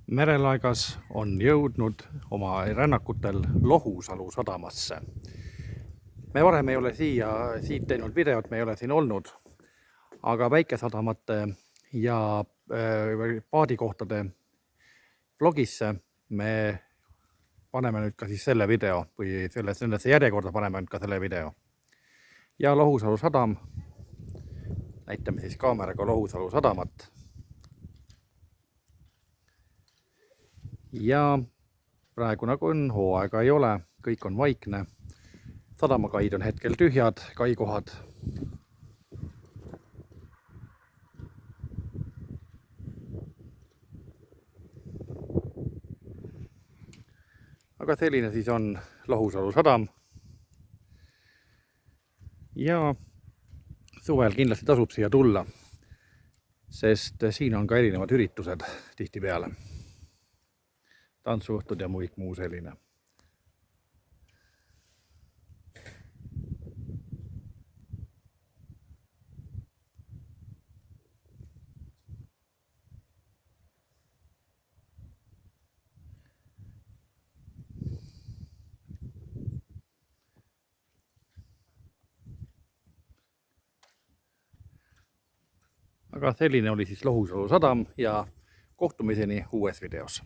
Merelaegas on jõudnud oma rännakutel Lohusalu sadamasse. Me varem ei ole siit teinud videot, me ei ole siin olnud, aga väikesadamate ja paadikohtade vlogisse me paneme nüüd ka siis selle video või sellesse järjekorda paneme nüüd ka selle video. Ja Lohusalu sadam, näitame siis kaameraga Lohusalu sadamat. Ja praegu nagu on, hooaega ei ole, kõik on vaikne. Sadamakaid on hetkel tühjad, kaikohad. Aga selline siis on Lohusalu sadam. Ja suvel kindlasti tasub siia tulla, sest siin on ka erinevad üritused tihtipeale. Tantsuõhtud ja muu selline. Aga selline oli siis Lohusalu sadam ja kohtumiseni uues videos.